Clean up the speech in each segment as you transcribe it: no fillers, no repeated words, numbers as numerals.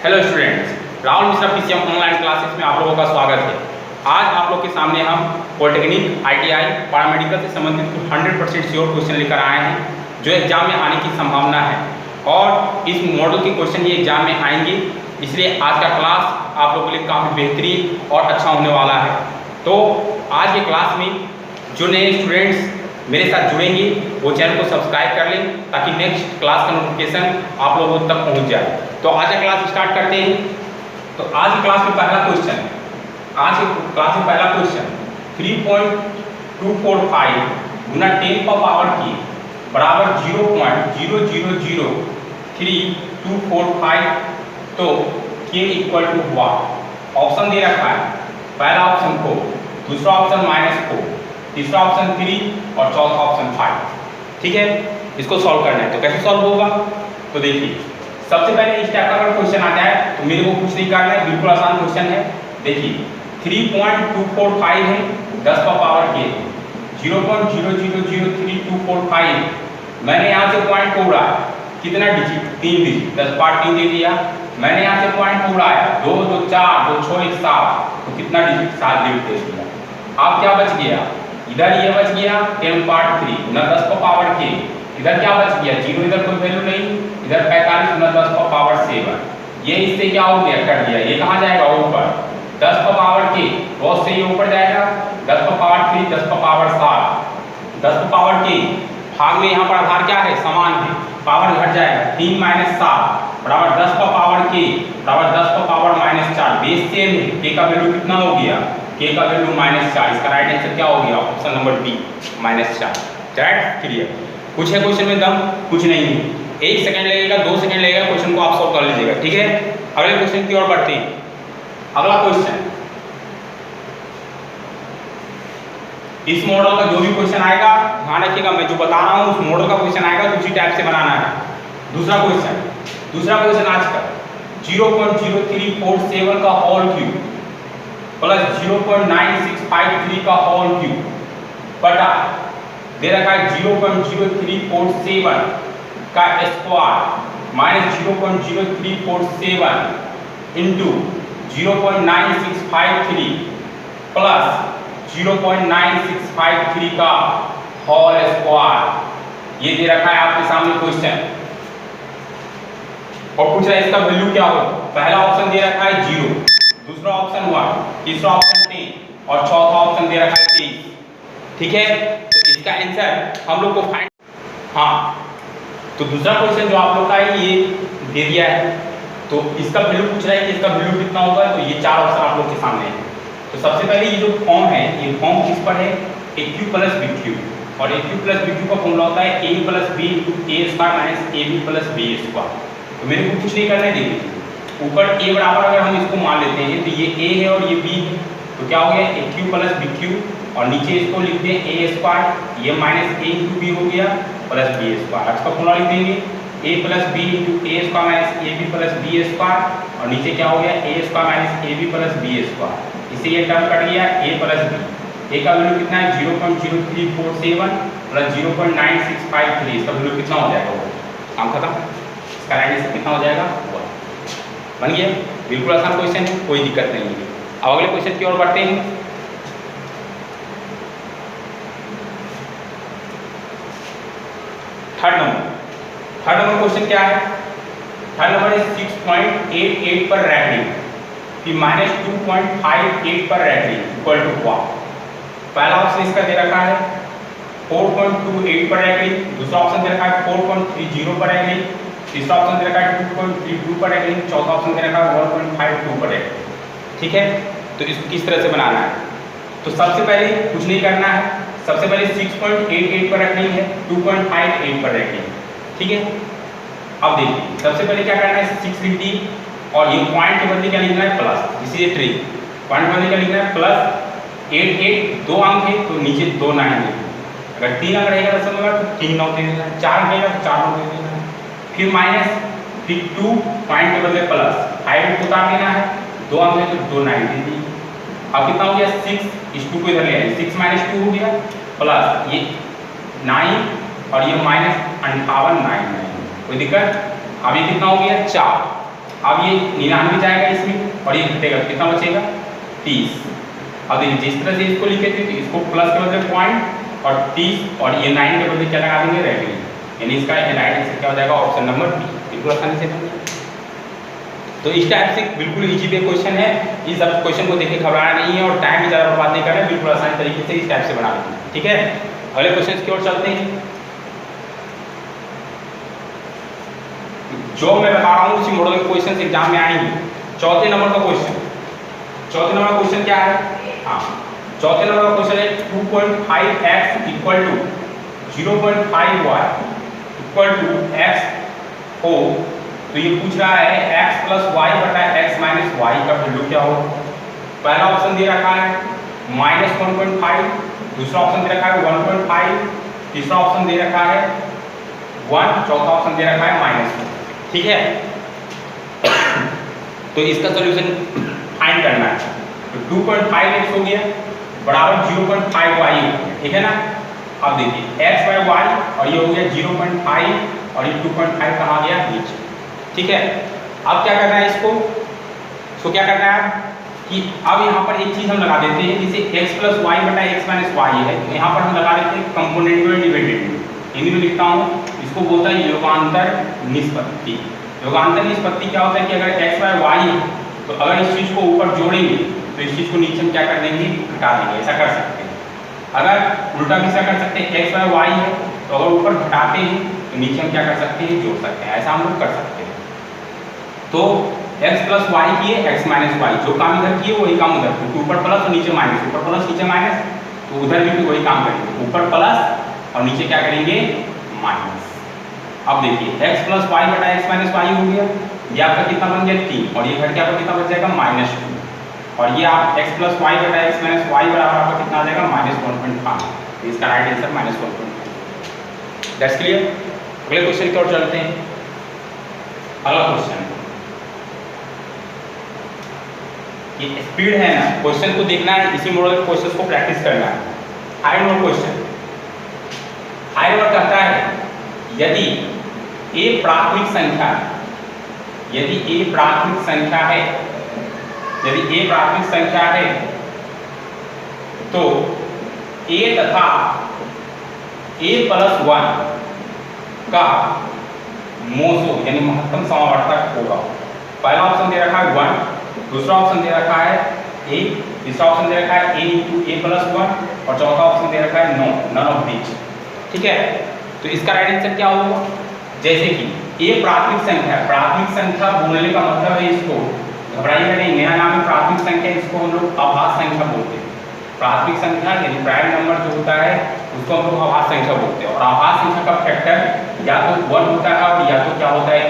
Hello students, Rahul Mishra PCM online classes में आप लोगों का स्वागत है। आज आप लोग के सामने हम पॉलिटेक्निक, आईटीआई, पैरामेडिकल से संबंधित 100% श्योर क्वेश्चन लेकर आए हैं जो एग्जाम में आने की संभावना है और इस मॉडल के क्वेश्चन ये एग्जाम में आएंगे, इसलिए आज का क्लास आप लोगों के लिए काफ़ी बेहतरीन और अच्छा होने वाला है। तो आज के क्लास में जो नए स्टूडेंट्स मेरे साथ जुड़ेंगे वो चैनल को सब्सक्राइब कर लें ताकि नेक्स्ट क्लास का नोटिफिकेशन आप लोगों तक पहुंच जाए। तो आज का क्लास स्टार्ट करते हैं। तो आज की क्लास में पहला क्वेश्चन, 3.245 गुना 10 का पावर की बराबर 0.000325। तो के इक्वल टू हुआ, ऑप्शन दे रखा है, पहला ऑप्शन 4, दूसरा ऑप्शन -4, तीसरा ऑप्शन 3 और चौथा ऑप्शन 5। ठीक है, इसको सॉल्व करना है। तो कैसे सॉल्व होगा, तो देखिए सबसे पहले इस टाइप का अगर क्वेश्चन आता है तो मेरे को कुछ नहीं करना है, बिल्कुल आसान क्वेश्चन है। देखिए 3.245 है 10 का पावर के, 0.000325। मैंने यहाँ से पॉइंट तोड़ा है, कितना डिजिट, 3 डिजिट, 10 पार्ट 3 दे दिया। मैंने यहाँ से पॉइंट तोड़ा है 2 2 4 2 6 1 7, तो कितना डिजिट, 7 डिजिट दे दिया। अब क्या बच गया, इधर ये बच गया 10 पार्ट 3 गुना 10 का पावर के, इधर क्या बच गया 0, इधर कोई वैल्यू नहीं, इधर 45 गुना 10 का पावर 7। ये इससे क्या हो गया, कट गया, ये कहाँ जाएगा ऊपर, 10 का पावर के बहुत से ये ऊपर जाएगा, 10 का पावर 3 10 का पावर 7, 10 का पावर के भाग में यहाँ पर आधार क्या है, समान है, पावर घट जाएगा, 3 - 7 बराबर 10 का पावर के बराबर 10 का पावर -4। बेस सेम है, के का वैल्यू कितना हो गया, के का वैल्यू -4। इसका राइट आंसर क्या हो गया, option number B -4। That clear. कुछ है क्वेश्चन में दम, कुछ नहीं है, 1 सेकंड लगेगा, 2 सेकंड लगेगा, क्वेश्चन को आप सॉल्व कर लीजिएगा। ठीक है, अगले क्वेश्चन की ओर बढ़ते हैं। अगला क्वेश्चन, इस मॉडल का जो भी क्वेश्चन आएगा ध्यान रखिएगा, मैं जो बता रहा हूँ उस मॉडल का क्वेश्चन आएगा तो उसी टाइप से बनाना है। दूसरा क्वेश्चन आज का 0.0347 का होल क्यूब प्लस 0.9653 का होल क्यूब बटा दे रखा है 0.0347 का स्क्वायर माइनस 0.0347 इंटू 0.9653 प्लस 0.9653 का होल स्क्वायर। ये दे रखा है आपके सामने क्वेश्चन और पूछ रहा है इसका वैल्यू क्या हो। पहला ऑप्शन दे रखा है 0, दूसरा ऑप्शन 1, तीसरा ऑप्शन 10 और चौथा ऑप्शन दे रखा है 23। ठीक है, तो इसका आंसर हम लोग को फाइंड, हाँ तो दूसरा क्वेश्चन जो आप लोग का है ये दे दिया है, तो इसका वैल्यू पूछ रहा है कि इसका वैल्यू कितना होगा। तो ये 4 ऑप्शन आप लोग के सामने है। तो सबसे पहले ये जो फॉर्म है, ये फॉर्म किस पर है, AQ प्लस BQ, और AQ प्लस BQ का फॉर्मूला होता है A plus B into A square minus AB plus B square. तो मेरे को कुछ नहीं करना है, देखिए ऊपर A बराबर अगर हम इसको मान लेते हैं तो ये A है और ये B है, तो क्या हो गया AQ प्लस BQ, और नीचे इसको लिखते हैं A स्क्वायर, ये माइनस A इंटू B हो गया प्लस B स्क्वायर। इसका फॉर्मूला लिख देंगे A plus B into A square minus AB plus B square, और नीचे क्या हो गया A square minus AB plus B square. इससे ये टर्म कट गया A प्लस B। A का वैल्यू कितना है 0.0347 प्लस 0.9653, इसका वैल्यू कितना हो जाएगा, वो काम खत्म। इसका राइट आंसर कितना हो जाएगा, बन गया। बिल्कुल आसान क्वेश्चन है, कोई दिक्कत नहीं है। अब अगले क्वेश्चन की ओर बढ़ते हैं। थर्ड नंबर क्वेश्चन क्या है, थर्ड नंबर है 6.88 पर रैटलिंग कि -2.58 पर रैटलिंग इक्वल टू हुआ। पहला ऑप्शन इसका दे रखा है 4.28 पर रैटलिंग, दूसरा ऑप्शन दे रखा है 4.30 पर रैटलिंग, तीसरा ऑप्शन दे रखा है 2.32 पर रैटलिंग, चौथा ऑप्शन दे रखा है 1.52 पर रैटलिंग। ठीक है, तो इसको किस तरह से बनाना है, तो सबसे पहले कुछ नहीं करना है, सबसे पहले 6.88 पर रखनी है, 2.58 पर रखनी है। ठीक है, अब देखिए सबसे पहले क्या करना है, 6 लिख दी और ये पॉइंट के बदले क्या लिखना है, plus, this is a trick. Point के बदले क्या लिखना है, प्लस 88, 2 अंक है तो नीचे 2 9 है, अगर 3 अंक रहेगा तो समझ तो 3 9 दे देना, 4 रहेगा तो 4 9 दे देना, फिर माइनस, फिर 2 पॉइंट के बदले प्लस, 5 उतार देना है, 2 अंक है तो 2 9 दे दी। अब कितना हो गया, 6, इस 2 को इधर ले आए, 6 - 2 हो गया प्लस ये 9 और ये -58 9 कोई दिक्कत। अब ये कितना हो गया 4। अब ये 99 जाएगा इसमें और ये घटेगा, कितना बचेगा 30। अब देखिए जिस तरह से इसको लिखे थे तो इसको प्लस के बदले पॉइंट और 30 और ये 9 के बदले क्या लगा देंगे रेडियन, यानी इसका राइट आंसर क्या हो जाएगा ऑप्शन नंबर बी। बिल्कुल आसानी से बन गया। तो इस टाइप से बिल्कुल इजी पे क्वेश्चन है, इस क्वेश्चन को देख के घबराना नहीं है और टाइम भी ज़्यादा बर्बाद नहीं करना है, बिल्कुल आसान तरीके से इस टाइप से बना लेते हैं। ठीक है, अगले क्वेश्चन की ओर चलते हैं। जो मैं बता रहा हूँ उसी मॉडल के क्वेश्चन एग्जाम में आएंगे। चौथे नंबर का क्वेश्चन, चौथे नंबर का क्वेश्चन क्या है? हाँ, चौथे नंबर का क्वेश्चन है 2.5x equal to 0.5y equal to x हो, तो ये पूछ रहा है x प्लस वाई बटा x माइनस वाई का वैल्यू क्या हो। पहला ऑप्शन दे रखा है -1.5, दूसरा ऑप्शन दे रखा है 1.5, तीसरा ऑप्शन दे रखा है 1, चौथा ऑप्शन दे रखा है -1। ठीक है, तो इसका सॉल्यूशन फाइंड करना है। तो 2.5x हो गया बराबर 0.5y, ठीक है ना। अब देखिए x बाय वाई और ये हो गया 0.5 और ये 2.5 कहाँ गया नीचे। ठीक है, अब क्या करना है इसको क्या करना है कि अब यहाँ पर एक चीज हम लगा देते हैं, जैसे x प्लस वाई बटा x माइनस वाई है, तो यहाँ पर हम लगा देते हैं कंपोनेंट में डिपेंडेंट। हिंदी में लिखता हूँ, इसको बोलता है योगांतर निष्पत्ति। योगांतर निष्पत्ति क्या होता है कि अगर x बाय वाई है तो अगर इस चीज को ऊपर जोड़ेंगे तो इस चीज को नीचे हम क्या कर देंगे, घटा देंगे। ऐसा कर सकते हैं। अगर उल्टा भी ऐसा कर सकते हैं, x बाय वाई है तो अगर ऊपर घटाते हैं तो नीचे हम क्या कर सकते हैं, जोड़ सकते हैं। ऐसा हम लोग कर सकते हैं। तो x प्लस वाई किए x माइनस वाई, जो काम इधर किए वही काम उधर, क्योंकि ऊपर प्लस और नीचे माइनस, ऊपर प्लस नीचे माइनस, तो उधर भी वही काम करेंगे, ऊपर प्लस और नीचे क्या करेंगे माइनस। अब देखिए x प्लस वाई बटा x माइनस वाई हो गया, ये आपका कितना बन गया 3 और ये घट के आपका कितना बच जाएगा -2, और ये आप x प्लस वाई बटा x माइनस वाई बराबर आपका कितना आ जाएगा -1.5। तो इसका राइट आंसर -1.5। That's clear. अगले क्वेश्चन की ओर चलते हैं। अगला क्वेश्चन, ये स्पीड है ना, क्वेश्चन को देखना है, इसी मॉडल के क्वेश्चन को प्रैक्टिस करना है। High number question, high number कहता है यदि a प्राथमिक संख्या है, यदि a प्राथमिक संख्या है, यदि a प्राथमिक संख्या है तो a तथा a प्लस 1 का मोसो यानी महत्तम समावर्तक होगा। पहला ऑप्शन दे रखा है 1, दूसरा ऑप्शन दे रखा है a, तीसरा ऑप्शन दे रखा है a इंटू a प्लस 1 और चौथा ऑप्शन दे रखा है नो, नन ऑफ दिस। ठीक है, तो इसका राइट आंसर क्या होगा? जैसे कि a प्राथमिक संख्या, प्राथमिक संख्या बोलने का मतलब है, इसको घबराइएगा नहीं, नया नाम है प्राथमिक संख्या, इसको हम लोग आभास संख्या बोलते हैं। प्राथमिक संख्या यानी प्राइम नंबर जो होता है उसको हम लोग आभास संख्या बोलते हैं, और आभास संख्या का फैक्टर या तो 1 होता है और या तो क्या होता है,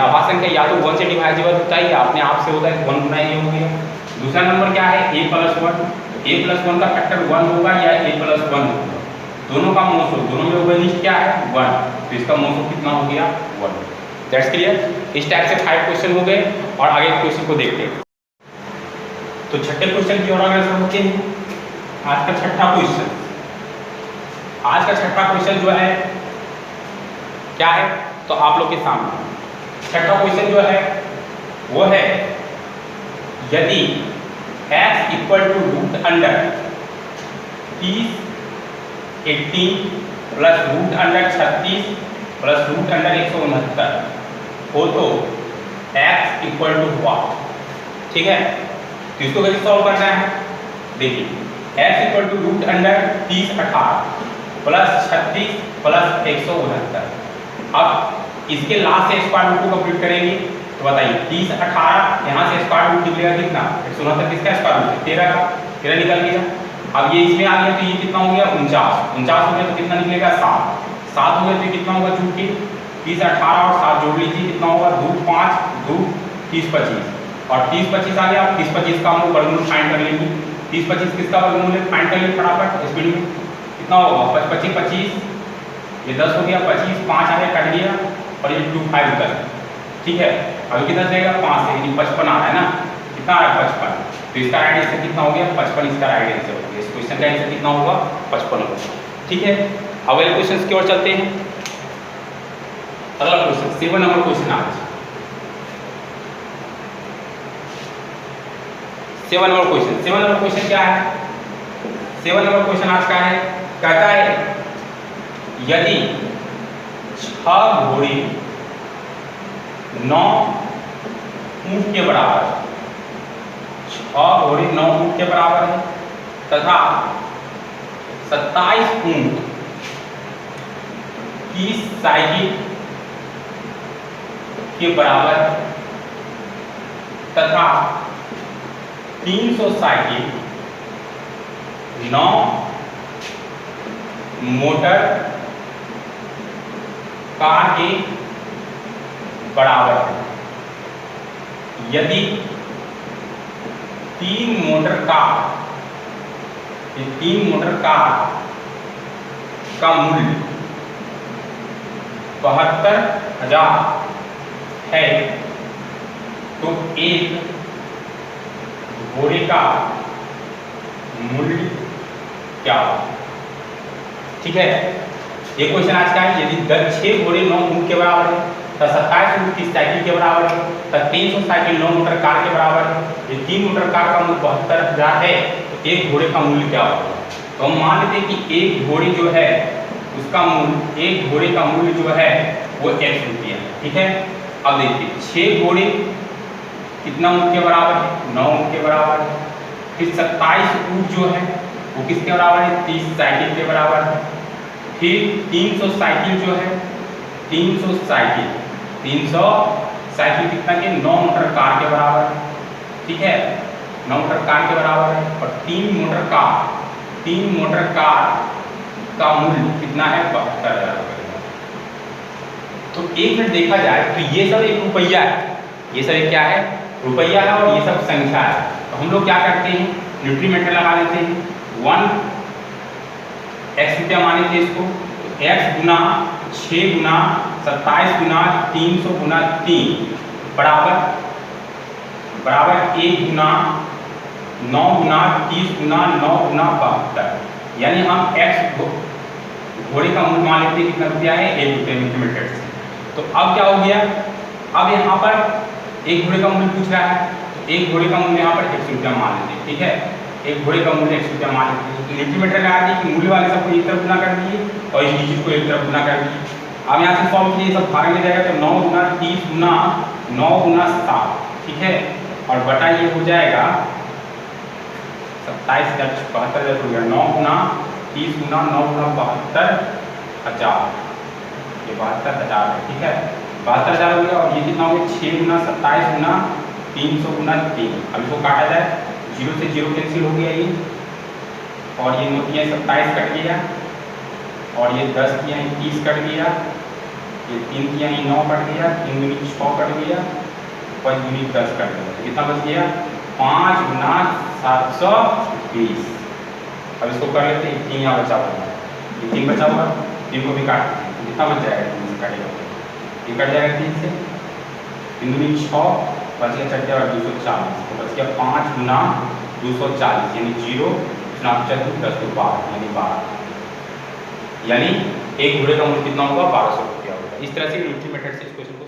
आभास संख्या या तो 1 से डिवाइजेबल होता है या अपने आप से होता है, 1 गुना ये हो गया। दूसरा नंबर क्या है a प्लस 1, a प्लस 1 का फैक्टर 1 होगा या a प्लस 1 होगा, दोनों का मोसो, दोनों में ओवरलिस्ट क्या है 1, तो इसका मोसो कितना हो गया 1। That's clear. इस टाइप से 5 क्वेश्चन हो गए और आगे क्वेश्चन को देखते हैं। तो छठे क्वेश्चन की ओर अगर समझते हैं, आज का छठा क्वेश्चन, आज का छठा क्वेश्चन जो है क्या है, तो आप लोग के सामने छठा क्वेश्चन जो है वो है यदि x equal to root under 30 18 plus root under 36 plus root under 169 हो तो x इक्वल टू व्हाट। ठीक है, तो इसको कैसे सॉल्व करना है? देखिए x equal to root under 30 18 plus 36 plus 169। अब इसके लास्ट से स्क्वायर रूट को कंप्लीट करेंगे तो बताइए 30 18 यहाँ से स्क्वायर रूट निकलेगा कितना, 169 किसका स्क्वायर रूट है 13 का, 13 निकल गया। अब ये इसमें आ गया तो ये कितना हो गया 49, 49 हो गया तो कितना निकलेगा 7, 7 हो गया तो कितना होगा चूंकि 30 18 और 7 जोड़ लीजिए कितना होगा 2 5 2 30 25 और 30 25 आ गया। 30 25 का हम लोग वर्गमूल फाइंड कर लेंगे। 30 25 किसका वर्गमूल है फाइंड कर लेंगे फटाफट स्पीड में। कितना होगा 25 25 ये 10 हो गया, 25 5 आ गया कट गया और ये 2 5 निकल। ठीक है, अभी कितना जाएगा 5 से, यानी 55 आ रहा है ना, कितना आ रहा है 55, तो इसका राइट आंसर कितना हो गया 55, इसका राइट आंसर हो गया। इस क्वेश्चन का आंसर कितना होगा 55 होगा। ठीक है, अब अगले क्वेश्चन की ओर चलते हैं। अगला क्वेश्चन 7 नंबर क्वेश्चन आज 7 नंबर क्वेश्चन। 7 नंबर क्वेश्चन क्या है? 7 नंबर क्वेश्चन आज का है, कहता है यदि 6 घोड़े 9 ऊंट के बराबर, 6 घोड़े 9 ऊंट के बराबर है तथा 27 ऊंट की साइकिल के बराबर तथा 300 साइकिल 9 मोटर कार के बराबर है। यदि 3 मोटर कार का मूल्य 72,000 है तो एक घोड़े का मूल्य क्या होगा? ठीक है, ये क्वेश्चन आज का है। यदि 6 घोड़े 9 ऊंट के बराबर है तो 27 ऊंट की साइकिल के बराबर है तो 300 साइकिल 9 मोटर कार के बराबर है। ये 3 मोटर कार का मूल्य 72,000 है तो एक घोड़े का मूल्य क्या होगा? तो हम मान लेते हैं कि एक घोड़े जो है उसका मूल्य, एक घोड़े का मूल्य जो है वो x रुपया है। ठीक है, अब देखिए 6 घोड़े कितना ऊंट के बराबर है? 9 ऊंट के बराबर है। फिर 27 ऊंट जो है वो किसके बराबर है? 30 साइकिल के बराबर है। फिर 300 साइकिल जो है, 300 साइकिल कितना के? 9 मोटर कार के बराबर है। ठीक है, 9 मोटर कार के बराबर है। और 3 मोटर कार का मूल्य कितना है? 72,000 रुपये। तो एक मिनट देखा जाए तो ये सब एक रुपया है, ये सब एक क्या है? रुपया है और ये सब संख्या है। तो हम लोग क्या करते हैं? न्यूट्रीमीटर लगा लेते हैं। 1 x रुपया मान लेते हैं इसको, तो x गुना 6 गुना 27 गुना 300 गुना 3 बराबर 1 गुना 9 गुना 30 गुना 9 गुना 72, यानी हम x घोड़े का मूल्य मान लेते हैं कितना रुपया है? 1 रुपये न्यूट्रीमीटर से। तो अब क्या हो गया? अब यहाँ पर एक घोड़े का मूल्य पूछ रहा है तो एक घोड़े का मूल्य यहाँ पर x रुपया मान लेते हैं। ठीक है, एक घोड़े का मूल्य x रुपया मान लेते हैं। तो न्यूट्रीमीटर लगा दिए कि मूल्य वाले सबको एक तरफ गुना कर दिए और इस डिजिट को एक तरफ गुना कर दिए। अब यहाँ से सॉल्व कीजिए, सब भाग में जाएगा तो 9 गुना 30 गुना 9 गुना 7, ठीक है, और बटा ये हो जाएगा 27,072 हो गया। 9 गुना 30 गुना 9 गुना 72,000, ये 72,000 है। ठीक है, 72,000 हो गया। और ये कितना हो गया? 6 गुना 27 गुना 300 गुना 3। अब इसको काटा जाए, 0 से 0 कैंसिल हो गया ये, और ये 9 किया 27 कट गया, और ये 10 किया 30 कट गया, ये 3 किया 9 कट गया, 3 दूनी 6 कट गया, 5 दूनी 10 कट गया। कितना बच गया? 5 गुना 720। अब इसको कर लेते हैं। 3 यहाँ बचा हुआ है, ये 3 बचा हुआ, 3 को भी काट देते हैं। कितना बच जाएगा? 3 से काटेगा, ये कट जाएगा 3 से, 3 दूनी 6 बच गया 4 और 240, तो बच गया 5 गुना 240 यानी 0 चतुर 10 तो 12 यानी 12, यानी एक घोड़े का मूल्य कितना होगा? 1200 रुपया होगा। इस तरह से न्यूट्रीमीटर से इस क्वेश्चन को